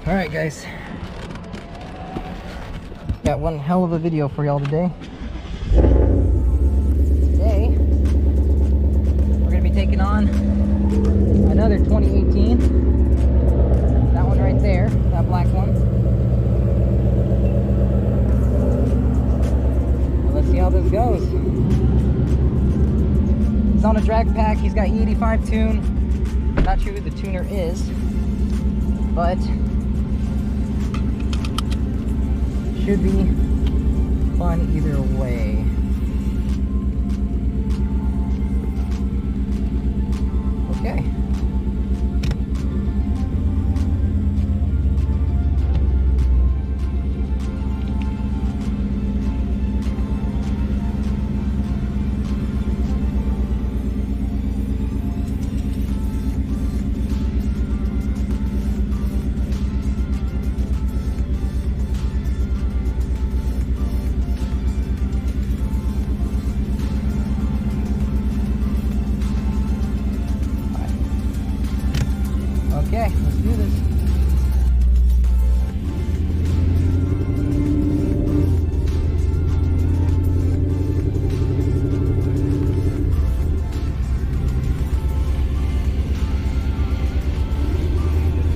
Alright guys, got one hell of a video for y'all today. Today, we're going to be taking on another 2018. That one right there, that black one. Well, let's see how this goes. He's on a drag pack, he's got E85 tune. I'm not sure who the tuner is, but should be fun either way. Okay. Okay, let's do this.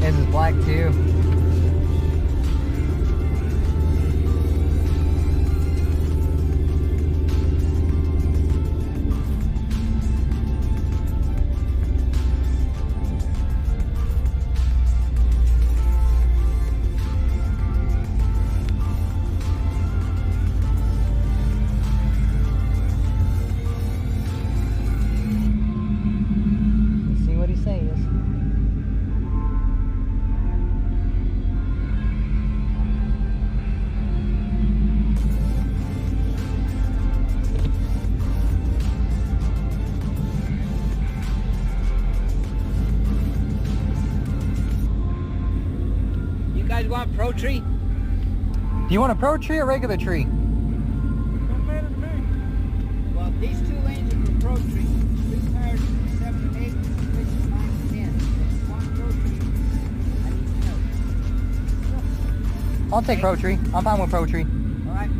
This is black too. You want Pro Tree? Do you want a Pro Tree or regular tree? Don't matter to me. Well, these two lanes are for Pro Tree. 3 cars, 7 and 8, 6 and 9 and 10. If you want Pro Tree, I need to know. I'll take Pro Tree. I'm fine with Pro Tree. All right.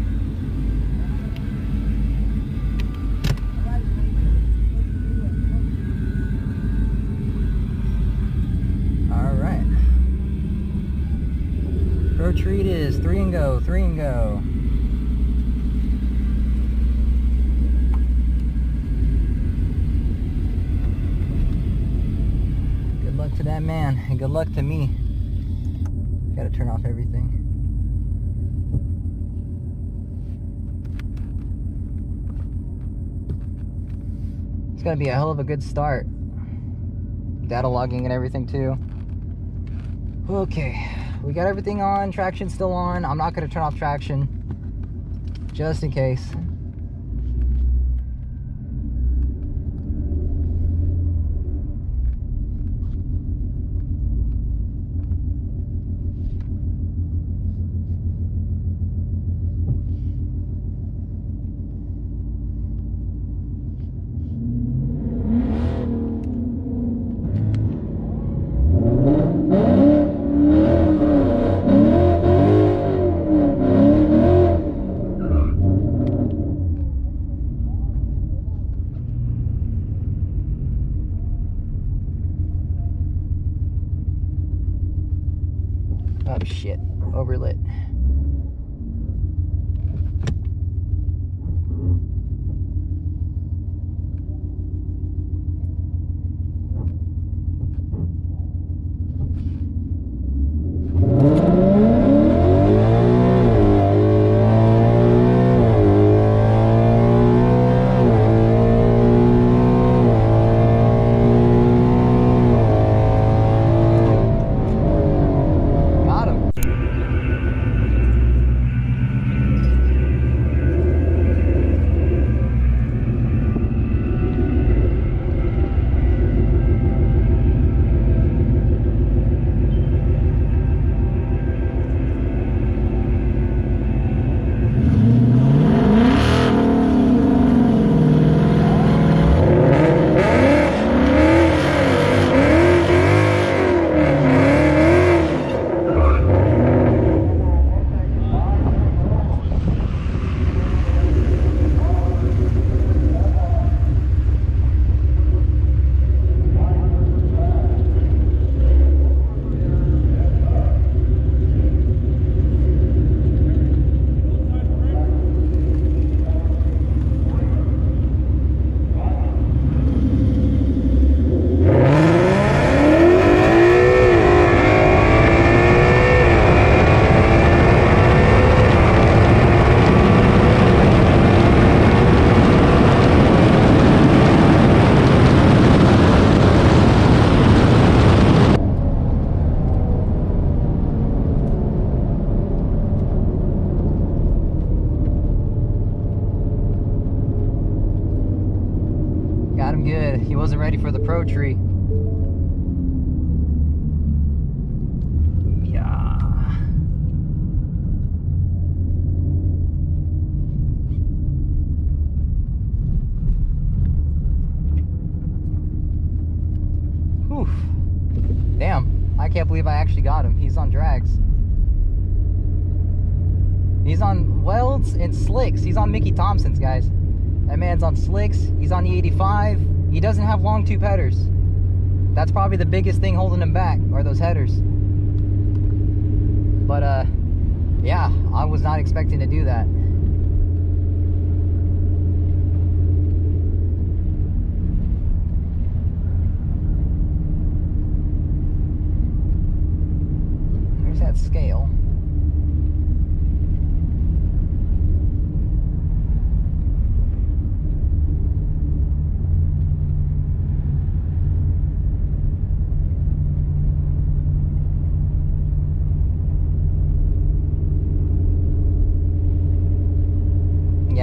All right. Pro Tree it is. 3 and go. 3 and go. Good luck to that man, and good luck to me. Gotta turn off everything. It's gonna be a hell of a good start. Data logging and everything too. Okay. We got everything on, traction still on. I'm not going to turn off traction, just in case. Oh shit, overlit. wasn't ready for the Pro Tree. Yeah. Whew. Damn, I can't believe I actually got him. He's on drags. He's on welds and slicks. He's on Mickey Thompson's, guys. That man's on slicks. He's on the 85. He doesn't have long tube headers. That's probably the biggest thing holding him back, are those headers. But yeah, I was not expecting to do that. There's that scale.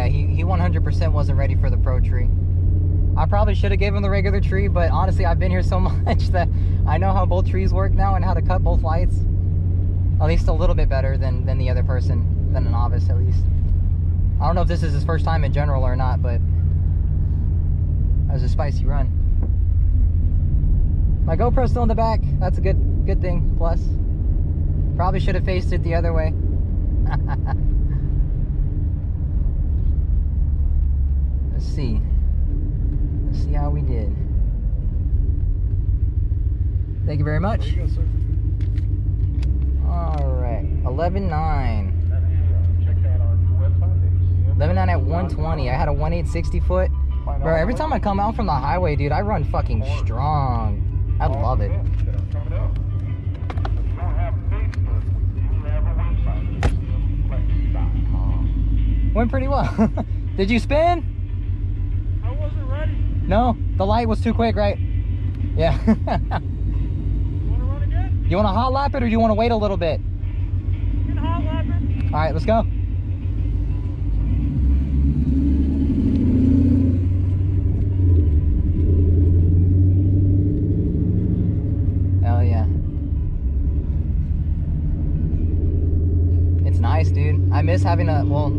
He 100% wasn't ready for the Pro Tree. I probably should have given him the regular tree, but honestly, I've been here so much that I know how both trees work now and how to cut both lights. At least a little bit better than the other person, than a novice at least. I don't know if this is his first time in general or not, but that was a spicy run. My GoPro's still in the back. That's a good thing, plus. Probably should have faced it the other way. Let's see how we did. Thank you very much. There you go, sir. All right, 11.9. Check that on the website. 11.9 at 120. I had a 1.860 foot. Bro, every time I come out from the highway, dude, I run fucking strong. I love it. Coming up. If you don't have Facebook, we do have a website. MySemperFi.com. Went pretty well. Did you spin? I wasn't ready. No, the light was too quick, right? Yeah. You want to run again? You want to hot lap it or do you want to wait a little bit? You can hot lap it. All right, let's go. Hell yeah. It's nice, dude. I miss having a, well,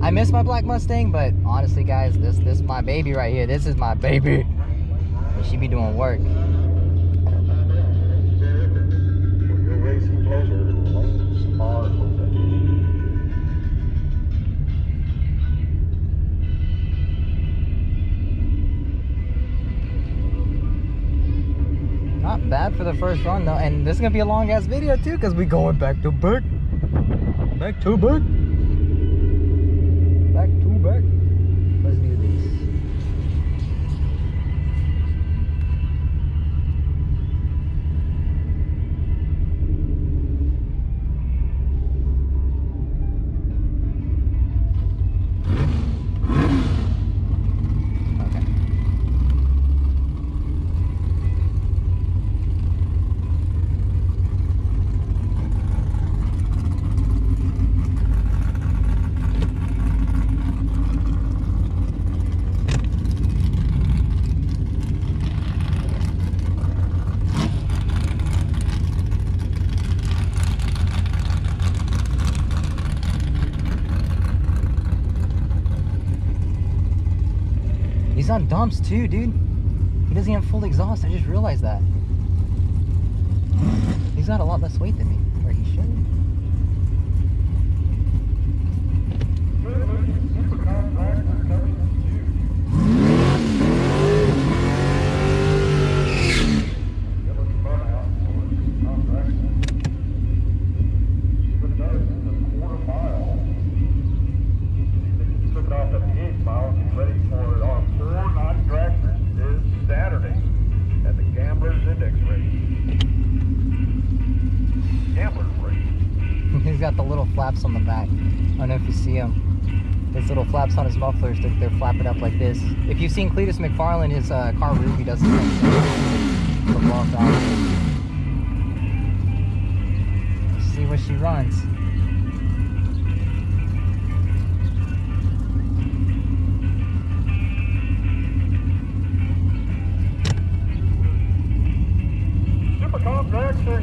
I miss my black Mustang, but honestly, guys, this is my baby right here. This is my baby. And she be doing work. For your racing pleasure, lanes are open. Not bad for the first run, though. And this is going to be a long-ass video, too, because we going back to back. Back to back. Back to back. Let's do this. He's on dumps too, dude. He doesn't have full exhaust. I just realized that. He's got a lot less weight than me, or he should. He's got the little flaps on the back. I don't know if you see them. His little flaps on his mufflers, they're flapping up like this. If you've seen Cletus McFarlane, his car roof, he does the same thing. The block off. Let's see what she runs.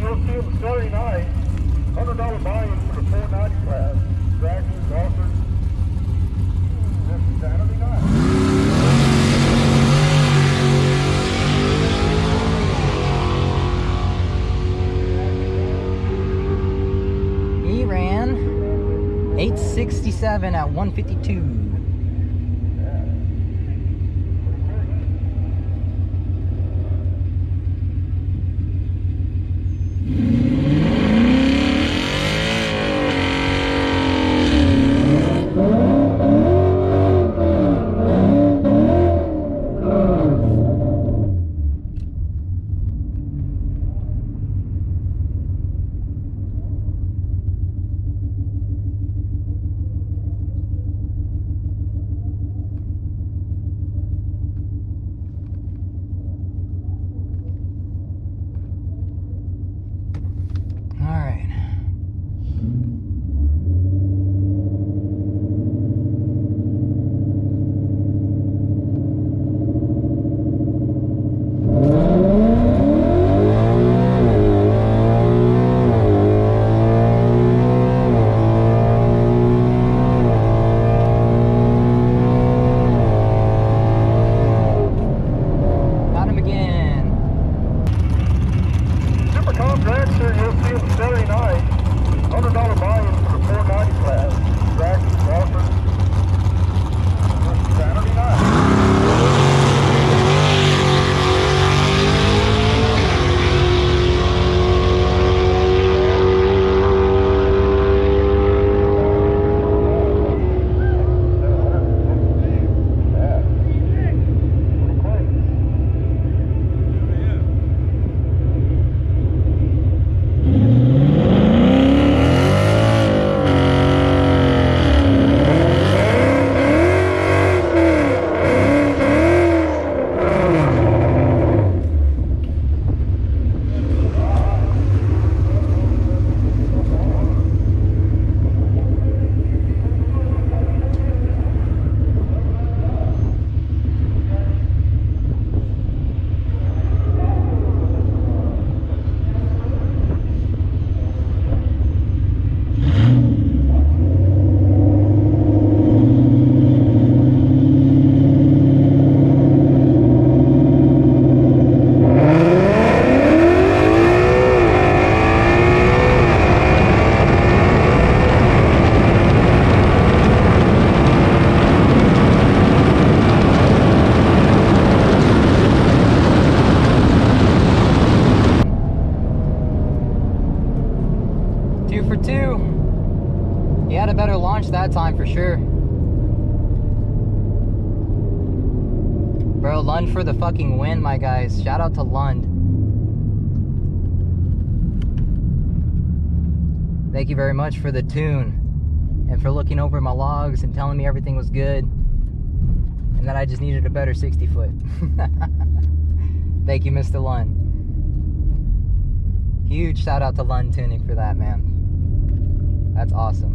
you'll see them Saturday night. $100 buy-in for the 490 class. Dragons, offers. This Saturday night. He ran 867 at 152. That time for sure. Bro, Lund for the fucking win, my guys. Shout out to Lund. Thank you very much for the tune and for looking over my logs and telling me everything was good and that I just needed a better 60 foot. Thank you, Mr. Lund. Huge shout out to Lund Tuning for that, man. That's awesome.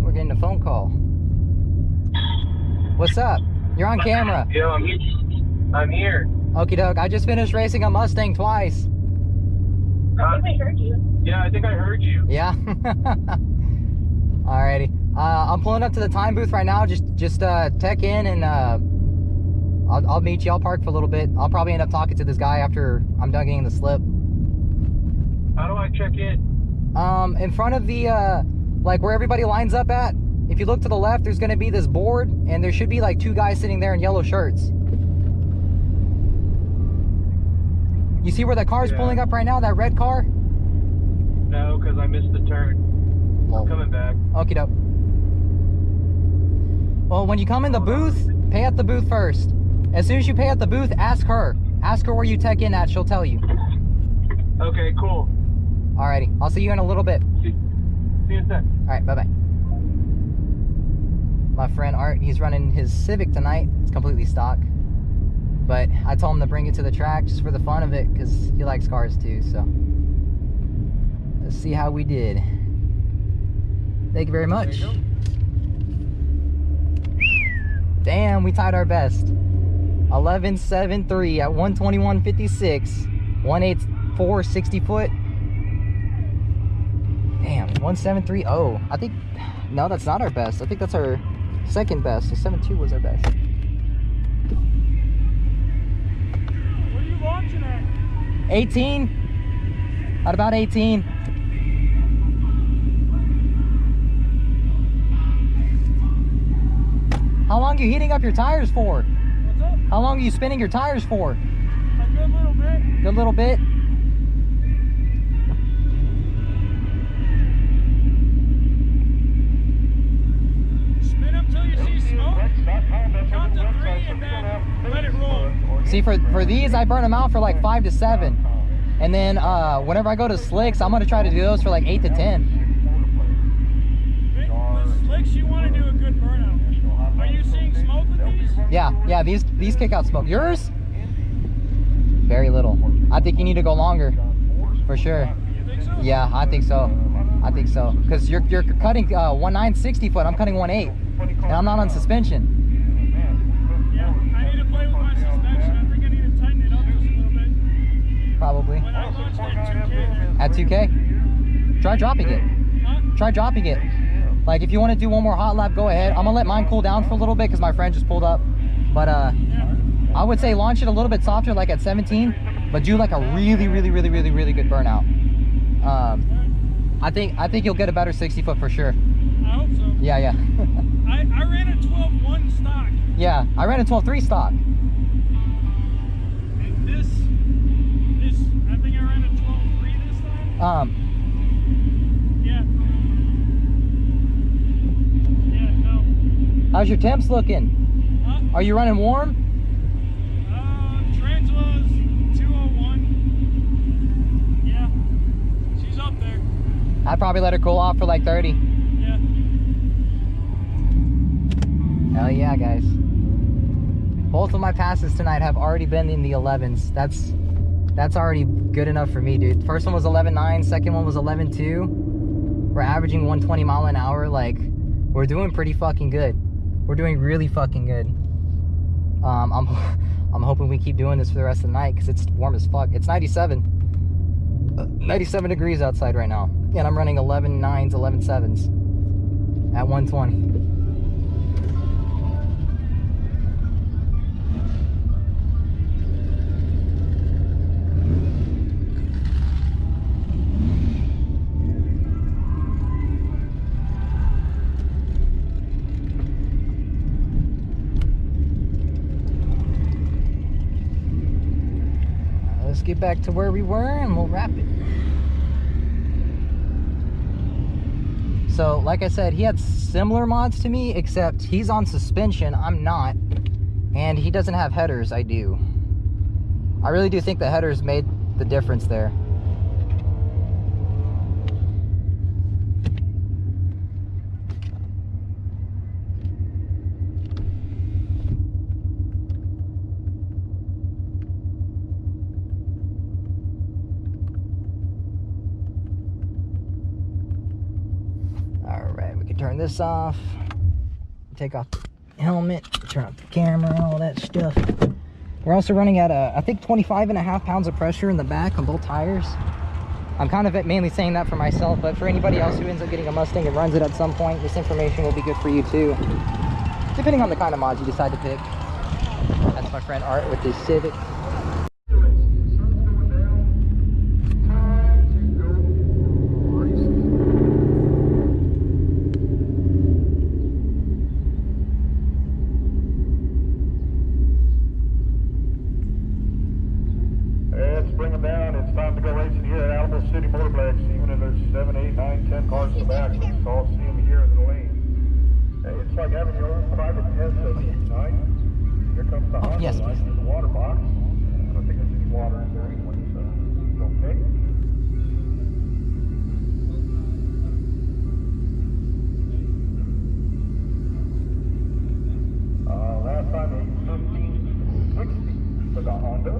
We're getting a phone call. What's up? You're on camera. Yo, I'm here. Okie doke. I just finished racing a Mustang twice. I think I heard you. Yeah, I think I heard you. Yeah. Alrighty. I'm pulling up to the time booth right now. Just tech in and I'll meet you. I'll park for a little bit. I'll probably end up talking to this guy after I'm done getting the slip. How do I check in? In front of the like where everybody lines up at, if you look to the left, there's going to be this board, and there should be like two guys sitting there in yellow shirts. You see where that car's pulling up right now, that red car? No, because I missed the turn. I'm coming back. Okie doke. Well, when you come in the booth, pay at the booth first. As soon as you pay at the booth, ask her. Ask her where you tech in at, she'll tell you. Okay, cool. Alrighty, I'll see you in a little bit. See you in a sec. Alright, bye-bye. My friend Art, he's running his Civic tonight. It's completely stock. But I told him to bring it to the track just for the fun of it, because he likes cars too, so. Let's see how we did. Thank you very much. Damn, we tied our best. 11.73 at 121.56. 4 60 foot. Damn, 1730. I think, no, that's not our best. I think that's our second best. So 72 was our best. What are you launching at? 18. At about 18. How long are you heating up your tires for? What's up? How long are you spinning your tires for? A good little bit. Good little bit. Spin them till you see smoke. Count to 3 and then let it roll. See, for these, I burn them out for like 5 to 7. And then whenever I go to slicks, I'm gonna try to do those for like 8 to 10. The slicks, you want to do a good burnout. Are you seeing smoke with these? Yeah, these kick out smoke. Yours? Very little. I think you need to go longer, for sure. You think so? Yeah, I think so. I think so. Because you're cutting 1.9 60 foot. I'm cutting 1.8, and I'm not on suspension. Yeah, I need to play with my suspension. I think I need to tighten it up just a little bit. Probably. When I launched at 2K. At 2K? Try dropping it. Huh? Try dropping it. Like, if you want to do one more hot lap, go ahead. I'm gonna let mine cool down for a little bit because my friend just pulled up. But Yeah. I would say launch it a little bit softer, like at 17, but do like a really good burnout. I think you'll get a better 60 foot for sure. I hope so. Yeah. I ran a 12.1 stock. Yeah, I ran a 12.3 stock. And this, I think I ran a 12.3 this time. Yeah. Yeah, no. How's your temps looking? Huh? Are you running warm? Tarantula's 201. Yeah. She's up there. I'd probably let her cool off for like 30. Yeah. Hell yeah, guys. Both of my passes tonight have already been in the 11s. That's already good enough for me, dude. First one was 11.9, second one was 11.2. We're averaging 120 mile an hour. Like, we're doing pretty fucking good. We're doing really fucking good. I'm hoping we keep doing this for the rest of the night because it's warm as fuck. It's 97 degrees outside right now, and I'm running 11.9s, 11.7s at 120. Let's get back to where we were and we'll wrap it. So, like I said, he had similar mods to me, except he's on suspension, I'm not. And he doesn't have headers, I do. I really do think the headers made the difference there. Turn this off, take off the helmet, turn off the camera, all that stuff. We're also running at I think 25.5 pounds of pressure in the back on both tires. I'm kind of mainly saying that for myself, but for anybody else who ends up getting a Mustang and runs it at some point, this information will be good for you too, depending on the kind of mods you decide to pick. That's my friend Art with his Civic. City motorbikes, even if there's 7, 8, 9, 10 cars in the back, we just all see them here in the lane. Hey, it's like having your own private jet tonight. Here comes the Honda yes, light in the water box. I don't think there's any water in there anyway, so it's okay. Last time it was 1560 for the Honda.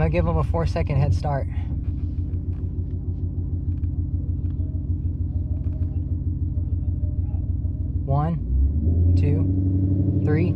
gonna give him a 4-second head start. One, 2, 3.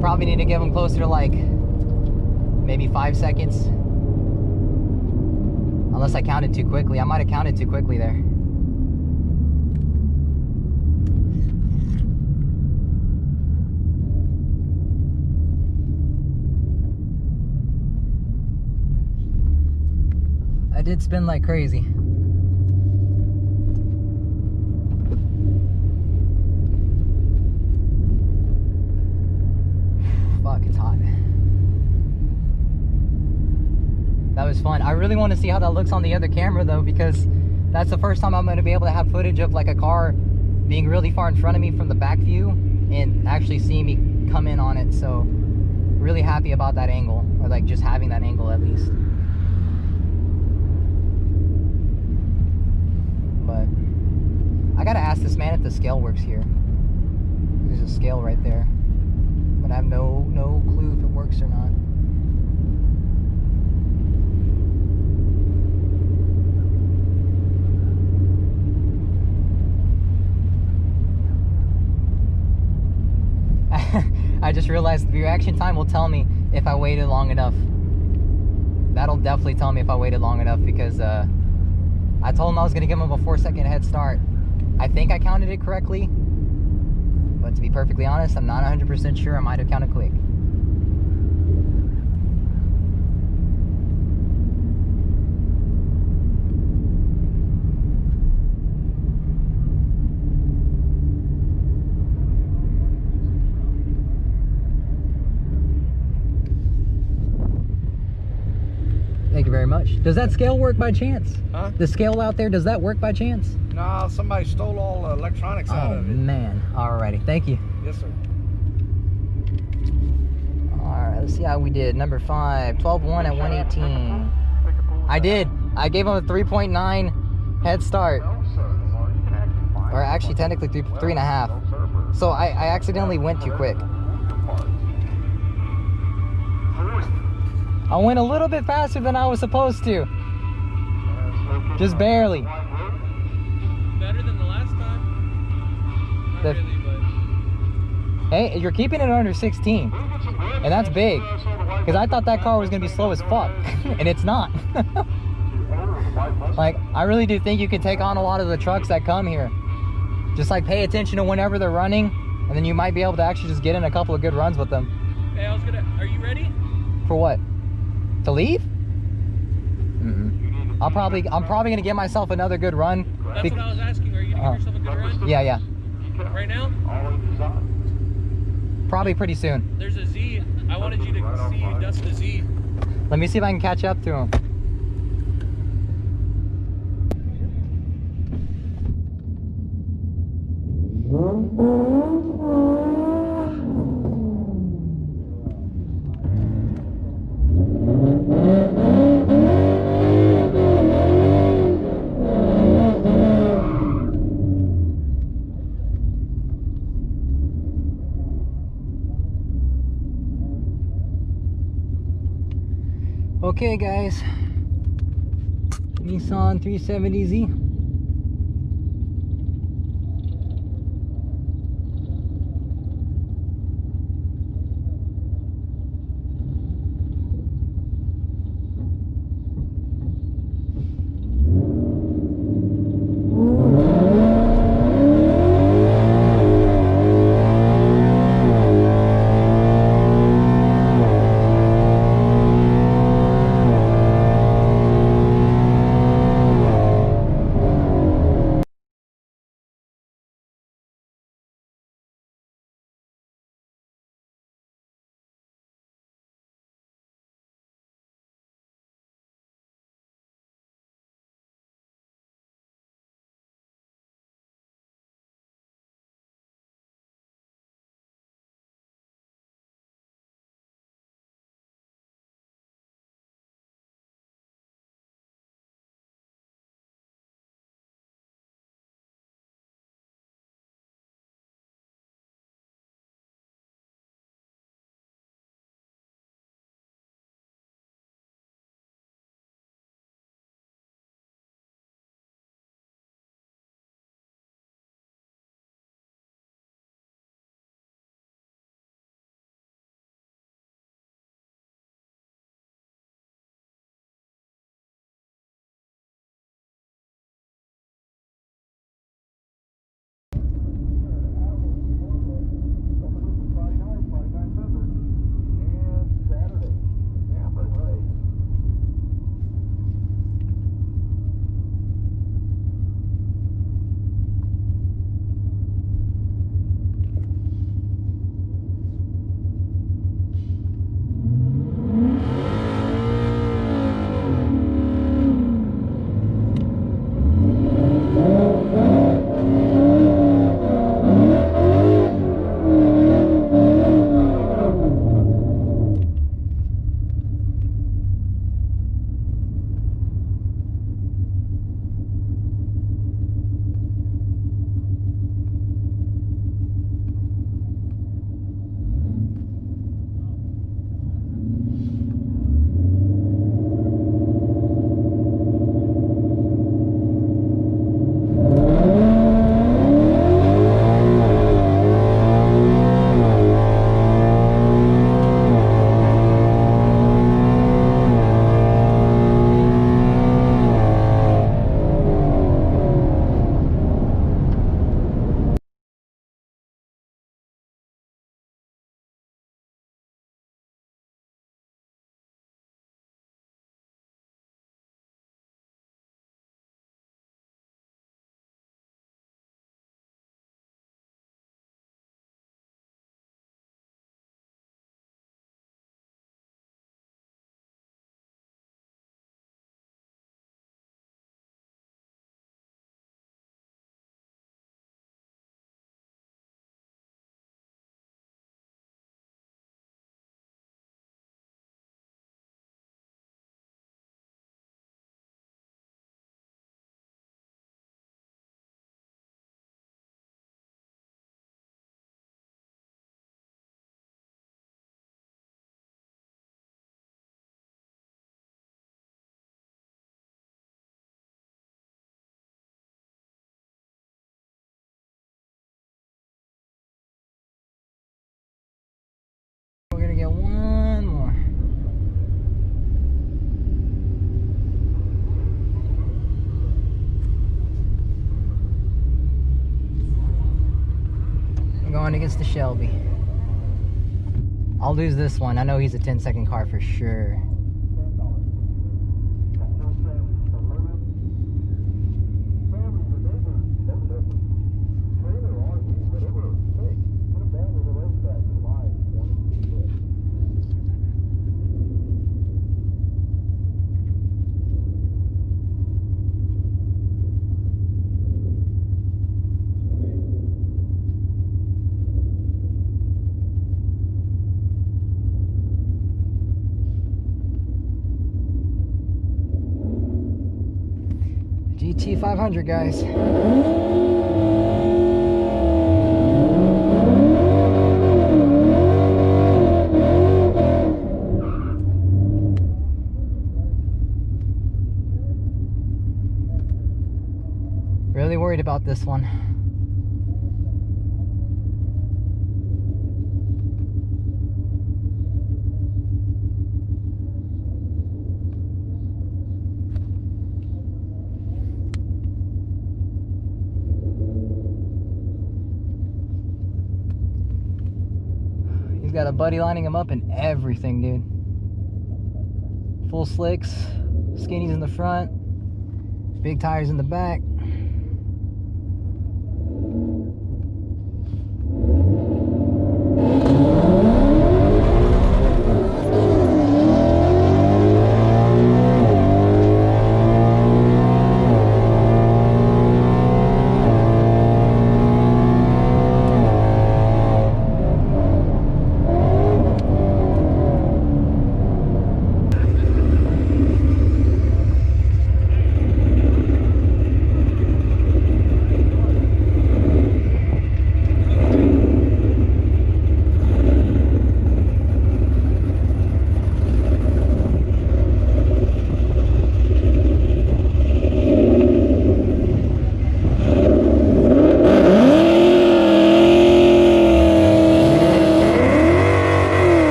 Probably need to give him closer to like maybe 5 seconds. Unless I counted too quickly. I might have counted too quickly there. I did spin like crazy. Fuck, it's hot. That was fun. I really want to see how that looks on the other camera though, because that's the first time I'm going to be able to have footage of like a car being really far in front of me from the back view and actually seeing me come in on it. So really happy about that angle, or like just having that angle at least. But I gotta ask this man if the scale works here. There's a scale right there, but I have no clue if it works or not. I just realized the reaction time will tell me if I waited long enough. That'll definitely tell me if I waited long enough, because I told him I was going to give him a 4-second head start. I think I counted it correctly, but to be perfectly honest, I'm not 100% sure. I might have counted quick. Thank you very much. Does that scale work by chance? Huh? The scale out there, does that work by chance? No, somebody stole all the electronics out of it. Oh man, alrighty, thank you. Yes, sir. Alright, let's see how we did. Number 5, 12-1 at 118. I did. I gave him a 3.9 head start. Or actually, technically 3.5. So I accidentally went too quick. I went a little bit faster than I was supposed to. Just barely. Better than the last time. Not really, but... Hey, you're keeping it under 16. And that's big. Because I thought that car was going to be slow as fuck. And it's not. Like, I really do think you can take on a lot of the trucks that come here. Just like pay attention to whenever they're running. And then you might be able to actually just get in a couple of good runs with them. Hey, are you ready? For what? To leave? Mm-mm. I'm probably gonna give myself another good run. That's what I was asking. Are you gonna give yourself a good run? Yeah. Right now? Probably pretty soon. There's a Z. I wanted you to see you dust the Z. Let me see if I can catch up to him. Okay guys, Nissan 370Z. We're gonna get one more. I'm going against the Shelby. I'll lose this one. I know he's a 10-second car for sure. GT 500, guys. Really worried about this one. He's got a buddy lining him up and everything, dude. Full slicks, skinnies in the front, big tires in the back.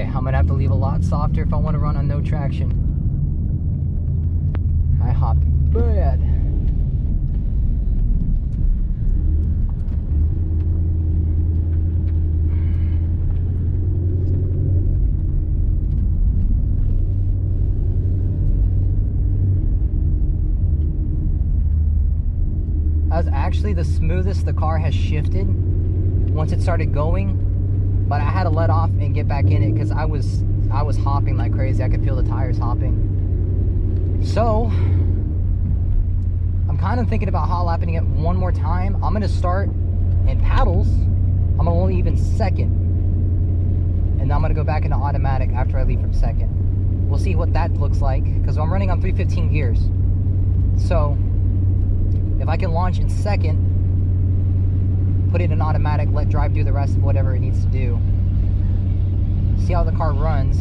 I'm gonna have to leave a lot softer if I want to run on no traction. I hopped bad. That was actually the smoothest the car has shifted once it started going. But I had to let off and get back in it because I was hopping like crazy. I could feel the tires hopping. So I'm kind of thinking about hot lapping it one more time. I'm gonna start in paddles. I'm gonna only even second, and then I'm gonna go back into automatic after I leave from second. We'll see what that looks like because I'm running on 315 gears. So if I can launch in second, put it in automatic, let drive do the rest of whatever it needs to do, see how the car runs,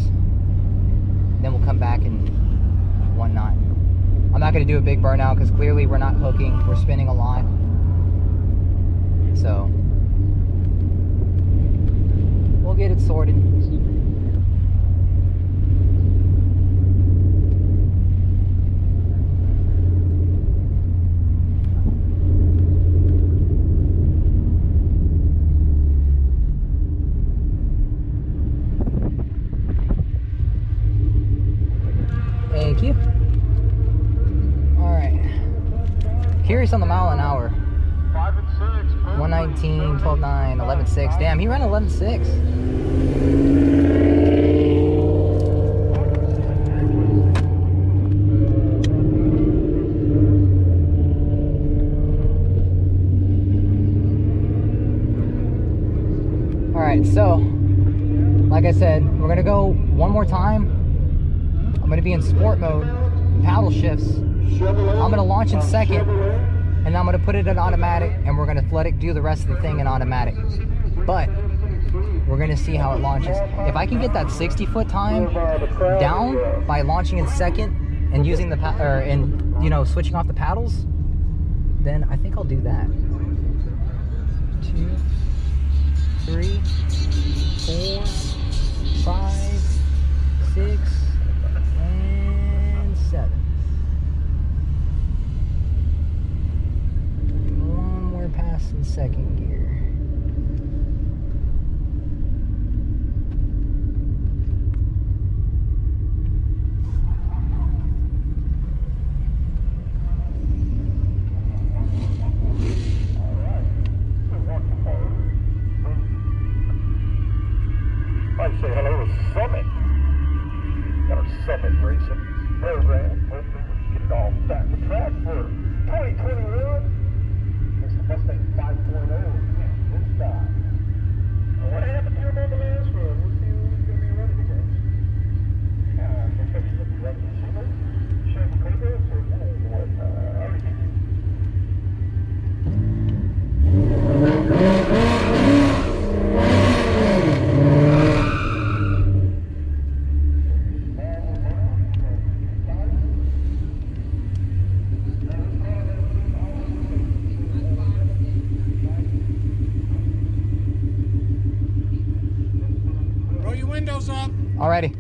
then we'll come back and whatnot. I'm not going to do a big burnout because clearly we're not hooking, we're spinning a lot. So we'll get it sorted. Thank you. Alright. Curious on the mile an hour. 5 and 6. 119, 12.9, 11.6. Damn, he ran 11.6. Alright, so like I said, we're gonna go one more time. I'm gonna be in sport mode, paddle shifts. I'm gonna launch in second, and I'm gonna put it in automatic, and we're gonna let it do the rest of the thing in automatic. But we're gonna see how it launches. If I can get that 60-foot time down by launching in second and using the you know, switching off the paddles, then I think I'll do that. 2, 3, 4, 5, 6, and 7. One more pass in second gear. I say hello to Summit. Got our Summit racing program. Hopefully we can get it all back to track for 2021. It's the Mustang 5.0 this time. What happened to him on the last run? We'll see who's going to be running against. I think he's going to be running the Civic, Chevy Cobras, or what? Roll your windows up. Alrighty.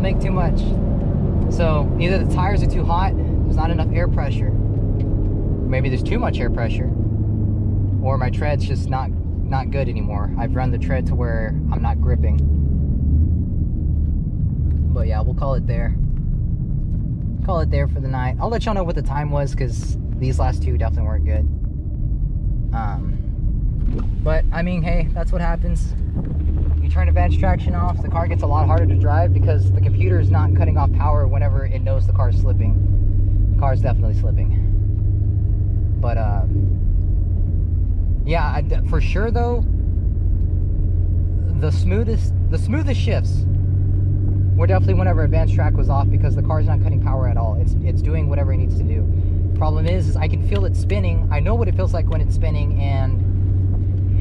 Make too much. So either the tires are too hot, there's not enough air pressure, maybe there's too much air pressure, or my tread's just not good anymore. I've run the tread to where I'm not gripping. But yeah, we'll call it there. Call it there for the night. I'll let y'all know what the time was, because these last two definitely weren't good. But I mean, hey, that's what happens. You turn advanced traction off, the car gets a lot harder to drive because the computer is not cutting off power whenever it knows the car is slipping. The car is definitely slipping. But yeah, for sure though, the smoothest shifts were definitely whenever advanced track was off, because the car is not cutting power at all. It's doing whatever it needs to do. Problem is I can feel it spinning. I know what it feels like when it's spinning, and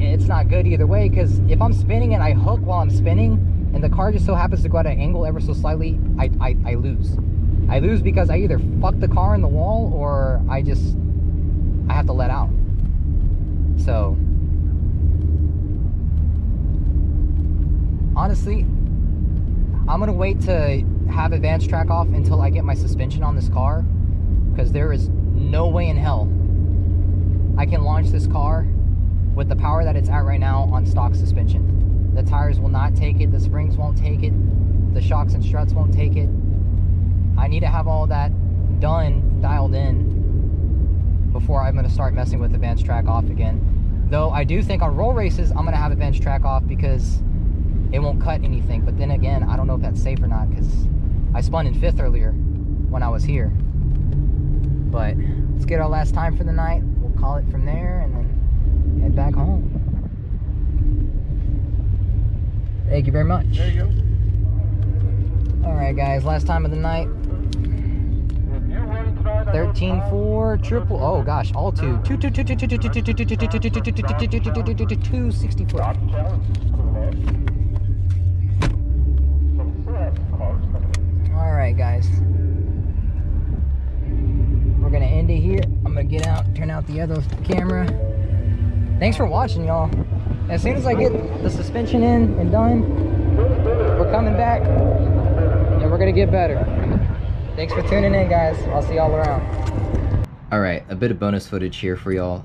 it's not good either way, because if I'm spinning and I hook while I'm spinning and the car just so happens to go at an angle ever so slightly, I lose. I lose because I either fuck the car in the wall or I have to let out. So honestly, I'm gonna wait to have advanced track off until I get my suspension on this car, because there is no way in hell I can launch this car with the power that it's at right now on stock suspension. The tires will not take it, the springs won't take it, the shocks and struts won't take it. I need to have all that done, dialed in, before I'm gonna start messing with advanced track off again. Though I do think on roll races, I'm gonna have advanced track off because it won't cut anything. But then again, I don't know if that's safe or not, because I spun in 5th earlier when I was here. But let's get our last time for the night. We'll call it from there and then head back home. Thank you very much. There you go. Alright guys, last time of the night. 13-4 triple, oh gosh, all two. 260 foot. Alright guys. We're gonna end it here. I'm gonna get out, turn out the other camera. thanks for watching, y'all. As soon as I get the suspension in and done, we're coming back and we're gonna get better. Thanks for tuning in, guys. I'll see y'all around. All right, a bit of bonus footage here for y'all.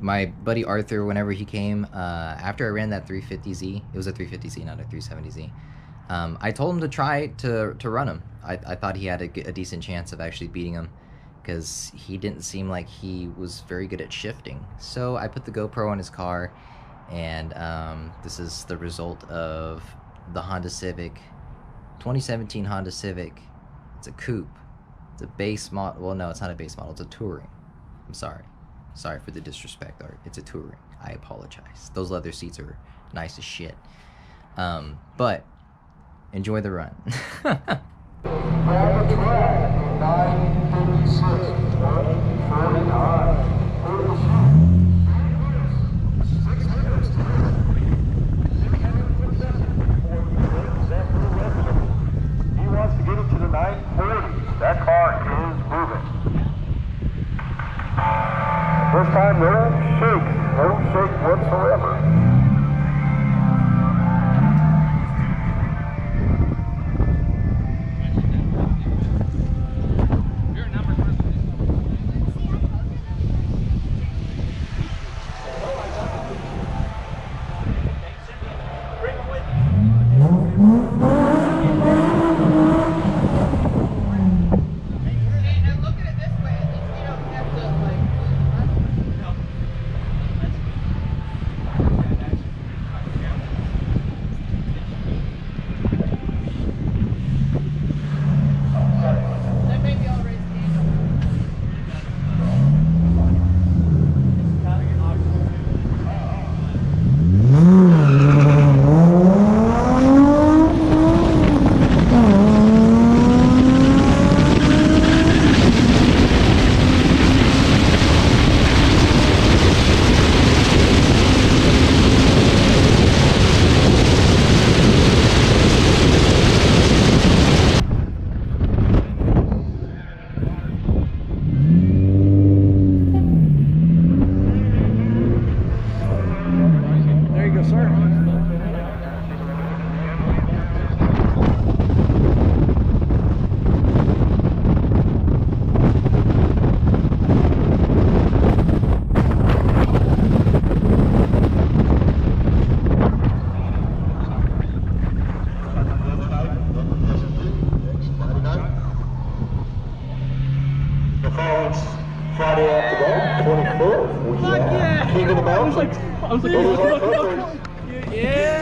My buddy Arthur, whenever he came, after I ran that 350Z, it was a 350Z, not a 370Z. I told him to try to run him. I thought he had a decent chance of actually beating him, because he didn't seem like he was very good at shifting. So I put the GoPro on his car, and this is the result of the Honda Civic, 2017 Honda Civic. It's a coupe. It's a base model. Well, no, it's not a base model. It's a touring. I'm sorry. Sorry for the disrespect, Art. It's a touring. I apologize. Those leather seats are nice as shit. But enjoy the run. He wants to get it to the 940. That car is moving. First time, no shake whatsoever. Friday after that, 24th, we have King of the Mountain. I was like, Yeah.